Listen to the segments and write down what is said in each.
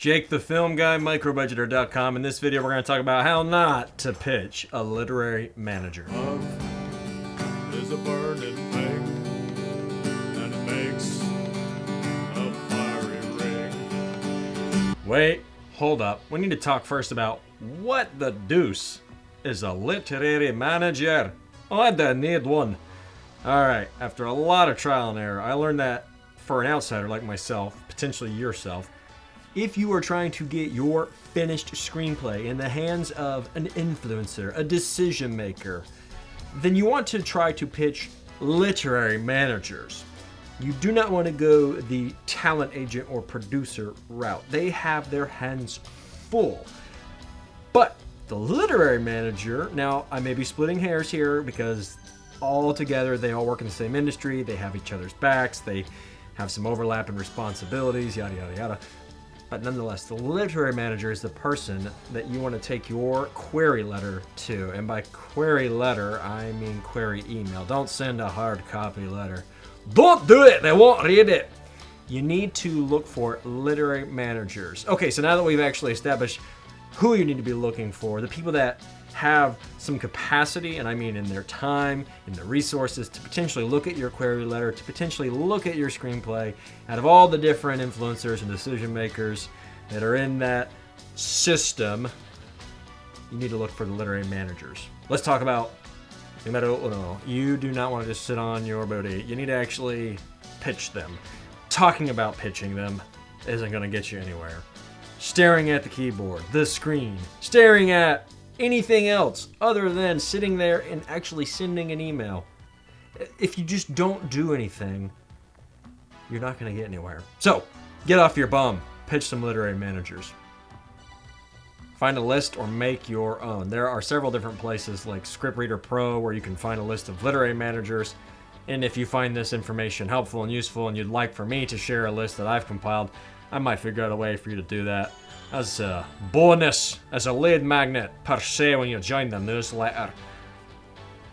Jake the Film Guy, Microbudgeter.com. In this video, we're going to talk about how not to pitch a literary manager. Love is a burning thing, and it makes a fiery ring. Wait, hold up. We need to talk first about what the deuce is a literary manager. I don't need one. Alright, after a lot of trial and error, I learned that for an outsider like myself, potentially yourself, if you are trying to get your finished screenplay in the hands of an influencer, a decision maker, then you want to try to pitch literary managers. You do not want to go the talent agent or producer route. They have their hands full. But the literary manager, now I may be splitting hairs here because all together they all work in the same industry, they have each other's backs, they have some overlap in responsibilities, yada yada yada. But nonetheless, the literary manager is the person that you want to take your query letter to. And by query letter, I mean query email. Don't send a hard copy letter. Don't do it! They won't read it! You need to look for literary managers. Okay, so now that we've actually established who you need to be looking for, the people that have some capacity, and I mean in their time, in their resources, to potentially look at your query letter, to potentially look at your screenplay, out of all the different influencers and decision makers that are in that system, you need to look for the literary managers. Let's talk about, you do not want to just sit on your booty. You need to actually pitch them. Talking about pitching them isn't going to get you anywhere. Staring at the keyboard, the screen, staring at anything else other than sitting there and actually sending an email. If you just don't do anything, you're not going to get anywhere. So, get off your bum. Pitch some literary managers. Find a list or make your own. There are several different places like Scriptreader Pro where you can find a list of literary managers. And if you find this information helpful and useful and you'd like for me to share a list that I've compiled, I might figure out a way for you to do that as a bonus, as a lead magnet per se when you join the newsletter.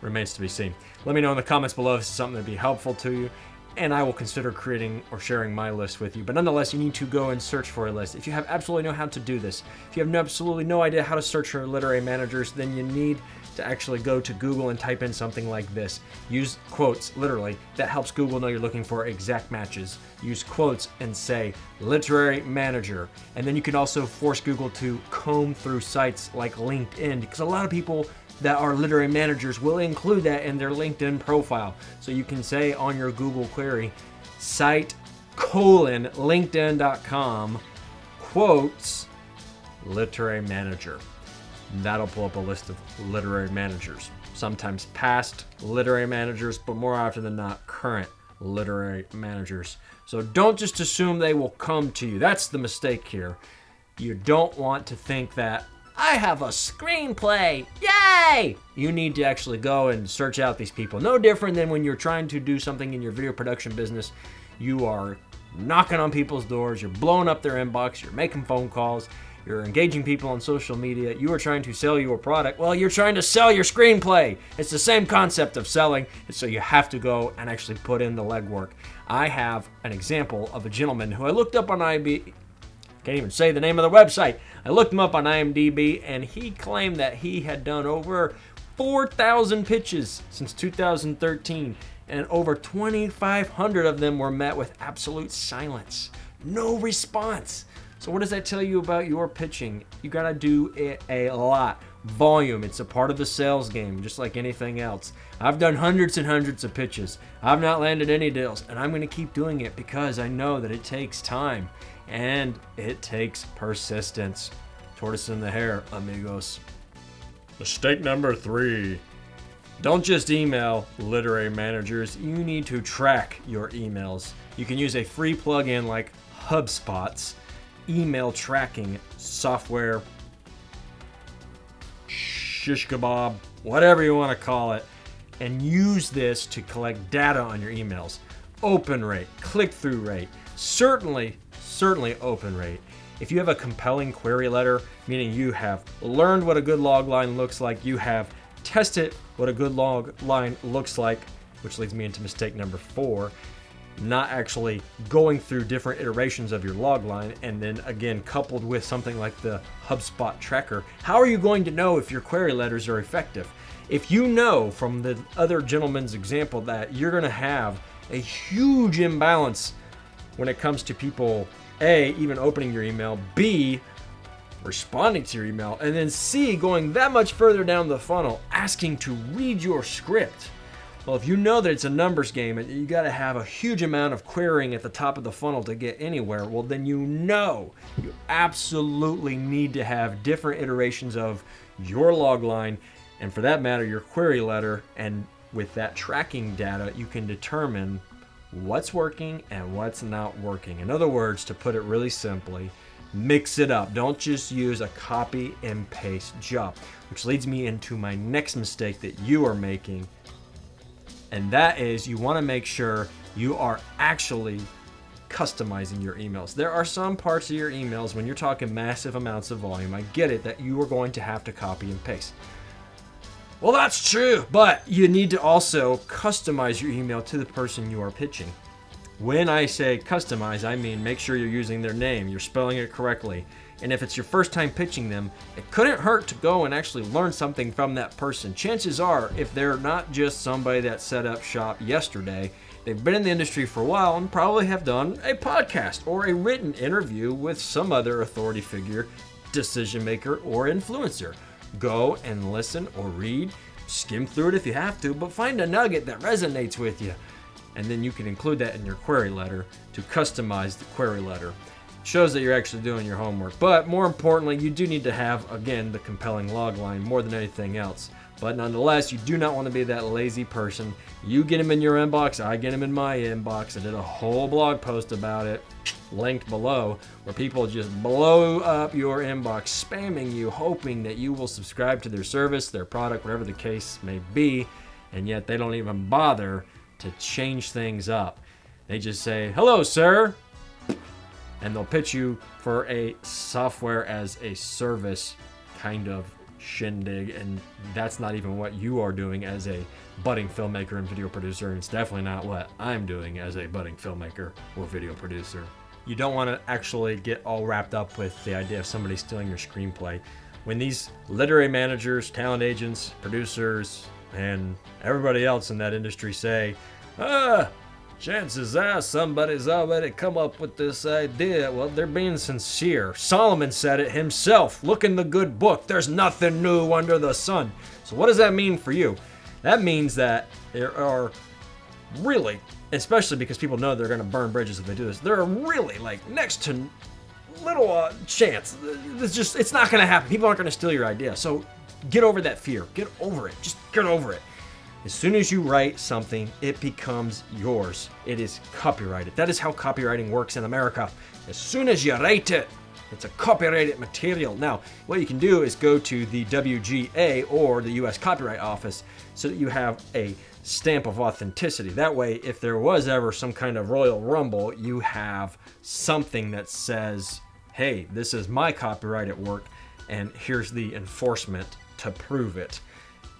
Remains to be seen. Let me know in the comments below if this is something that'd be helpful to you, and I will consider creating or sharing my list with you. But nonetheless, you need to go and search for a list. If you have absolutely no how to do this, if you have absolutely no idea how to search for literary managers, then you need to actually go to Google and type in something like this. Use quotes, literally. That helps Google know you're looking for exact matches. Use quotes and say literary manager. And then you can also force Google to comb through sites like LinkedIn, because a lot of people that are literary managers will include that in their LinkedIn profile. So you can say on your Google query, site : linkedin.com quotes literary manager. That'll pull up a list of literary managers. Sometimes past literary managers, but more often than not, current literary managers. So don't just assume they will come to you. That's the mistake here. You don't want to think that, I have a screenplay, yay! You need to actually go and search out these people. No different than when you're trying to do something in your video production business. You are knocking on people's doors, you're blowing up their inbox, you're making phone calls, you're engaging people on social media, you are trying to sell your product. Well, you're trying to sell your screenplay. It's the same concept of selling, and so you have to go and actually put in the legwork. I have an example of a gentleman who I looked up on IMDb. Can't even say the name of the website. I looked him up on IMDb, and he claimed that he had done over 4,000 pitches since 2013, and over 2,500 of them were met with absolute silence. No response. So what does that tell you about your pitching? You gotta do it a lot. Volume, it's a part of the sales game, just like anything else. I've done hundreds and hundreds of pitches. I've not landed any deals, and I'm gonna keep doing it because I know that it takes time and it takes persistence. Tortoise in the hare, amigos. Mistake number 3. Don't just email literary managers. You need to track your emails. You can use a free plugin like HubSpot's email tracking software, shish kebab, whatever you want to call it, and use this to collect data on your emails. Open rate, click-through rate, certainly open rate. If you have a compelling query letter, meaning you have learned what a good log line looks like, you have tested what a good log line looks like, which leads me into mistake number 4, not actually going through different iterations of your log line, and then again coupled with something like the HubSpot tracker, how are you going to know if your query letters are effective? If you know from the other gentleman's example that you're going to have a huge imbalance when it comes to people, A, even opening your email, B, responding to your email, and then C, going that much further down the funnel, asking to read your script. Well, if you know that it's a numbers game and you got to have a huge amount of querying at the top of the funnel to get anywhere, well, then you absolutely need to have different iterations of your log line, and for that matter, your query letter. And with that tracking data, you can determine what's working and what's not working. In other words, to put it really simply, mix it up. Don't just use a copy and paste job, which leads me into my next mistake that you are making. And that is, you want to make sure you are actually customizing your emails. There are some parts of your emails, when you're talking massive amounts of volume, I get it that you are going to have to copy and paste. Well, that's true, but you need to also customize your email to the person you are pitching. When I say customize, I mean make sure you're using their name, you're spelling it correctly. And if it's your first time pitching them, it couldn't hurt to go and actually learn something from that person. Chances are, if they're not just somebody that set up shop yesterday, they've been in the industry for a while and probably have done a podcast or a written interview with some other authority figure, decision maker, or influencer. Go and listen or read, skim through it if you have to, but find a nugget that resonates with you. And then you can include that in your query letter to customize the query letter. Shows that you're actually doing your homework. But more importantly, you do need to have, again, the compelling log line more than anything else. But nonetheless, you do not want to be that lazy person. You get them in your inbox, I get them in my inbox. I did a whole blog post about it, linked below, where people just blow up your inbox, spamming you, hoping that you will subscribe to their service, their product, whatever the case may be, and yet they don't even bother to change things up. They just say, "Hello, sir," and they'll pitch you for a software as a service kind of shindig, and that's not even what you are doing as a budding filmmaker and video producer, and it's definitely not what I'm doing as a budding filmmaker or video producer. You don't want to actually get all wrapped up with the idea of somebody stealing your screenplay. When these literary managers, talent agents, producers, and everybody else in that industry say, chances are somebody's already come up with this idea, well, they're being sincere. Solomon said it himself. Look in the good book. There's nothing new under the sun. So what does that mean for you? That means that there are really, especially because people know they're going to burn bridges if they do this, there are really like next to little chance. It's not going to happen. People aren't going to steal your idea. So get over that fear. Get over it. Just get over it. As soon as you write something, it becomes yours. It is copyrighted. That is how copywriting works in America. As soon as you write it, it's a copyrighted material. Now, what you can do is go to the WGA or the US Copyright Office so that you have a stamp of authenticity. That way, if there was ever some kind of Royal Rumble, you have something that says, hey, this is my copyrighted work, and here's the enforcement to prove it.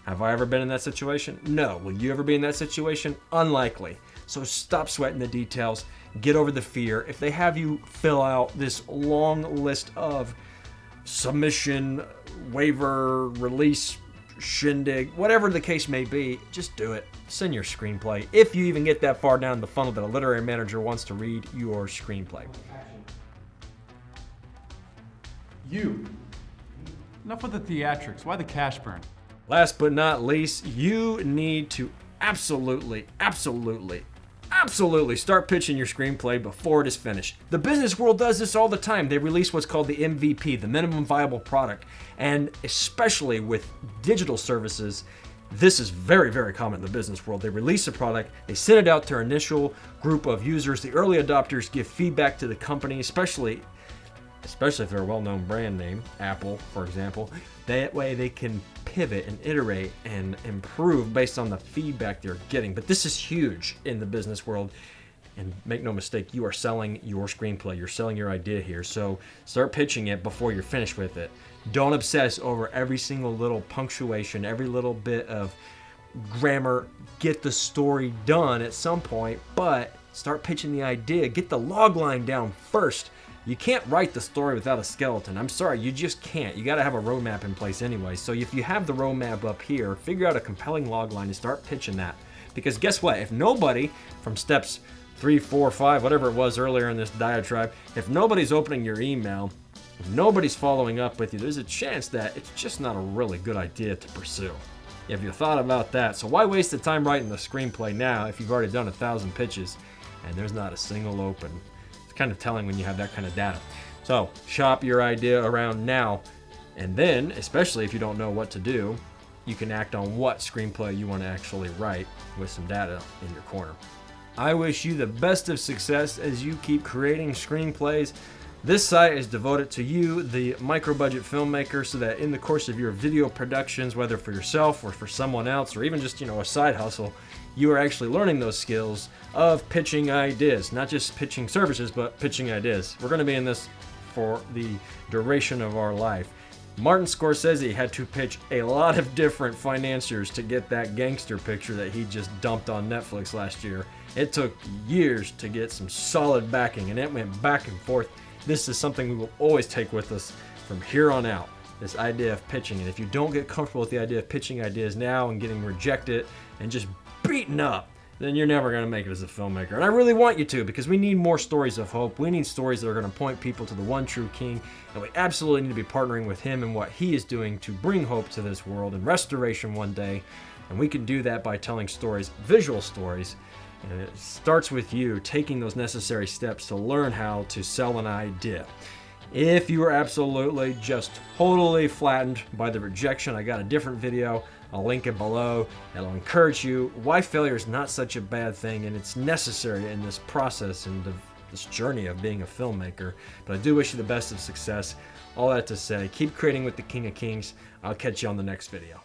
Have I ever been in that situation? No. Will you ever be in that situation? Unlikely. So stop sweating the details. Get over the fear. If they have you fill out this long list of submission, waiver, release, shindig, whatever the case may be, just do it. Send your screenplay. If you even get that far down the funnel that a literary manager wants to read your screenplay. You. Enough with the theatrics. Why the cash burn? Last but not least, you need to absolutely start pitching your screenplay before it is finished. The business world does this all the time. They release what's called the MVP, the minimum viable product. And especially with digital services, this is very, very common in the business world. They release a product, they send it out to their initial group of users. The early adopters give feedback to the company, especially if they're a well-known brand name, Apple, for example. That way they can pivot and iterate and improve based on the feedback they're getting. But this is huge in the business world. And make no mistake, you are selling your screenplay. You're selling your idea here. So start pitching it before you're finished with it. Don't obsess over every single little punctuation, every little bit of grammar. Get the story done at some point, but Start pitching the idea. Get the log line down first. You can't write the story without a skeleton. I'm sorry, you just can't. You got to have a roadmap in place anyway. So if you have the roadmap up here, figure out a compelling log line and start pitching that. Because guess what? If nobody from steps 3, 4, 5, whatever it was earlier in this diatribe, if nobody's opening your email, if nobody's following up with you, there's a chance that it's just not a really good idea to pursue. Have you thought about that? So why waste the time writing the screenplay now if you've already done 1,000 pitches and there's not a single open? It's kind of telling when you have that kind of data. So shop your idea around now, and then, especially if you don't know what to do, you can act on what screenplay you want to actually write with some data in your corner. I wish you the best of success as you keep creating screenplays. This site is devoted to you, the micro-budget filmmaker, so that in the course of your video productions, whether for yourself or for someone else, or even just, a side hustle, you are actually learning those skills of pitching ideas. Not just pitching services, but pitching ideas. We're going to be in this for the duration of our life. Martin Scorsese had to pitch a lot of different financiers to get that gangster picture that he just dumped on Netflix last year. It took years to get some solid backing, and it went back and forth. This is something we will always take with us from here on out, this idea of pitching. And if you don't get comfortable with the idea of pitching ideas now and getting rejected and just beaten up, then you're never going to make it as a filmmaker. And I really want you to, because we need more stories of hope. We need stories that are going to point people to the one true King, and we absolutely need to be partnering with him and what he is doing to bring hope to this world and restoration one day. And we can do that by telling stories, visual stories. And it starts with you taking those necessary steps to learn how to sell an idea. If you are absolutely just totally flattened by the rejection, I got a different video. I'll link it below. It'll encourage you why failure is not such a bad thing, and it's necessary in this process and this journey of being a filmmaker. But I do wish you the best of success. All that to say, keep creating with the King of Kings. I'll catch you on the next video.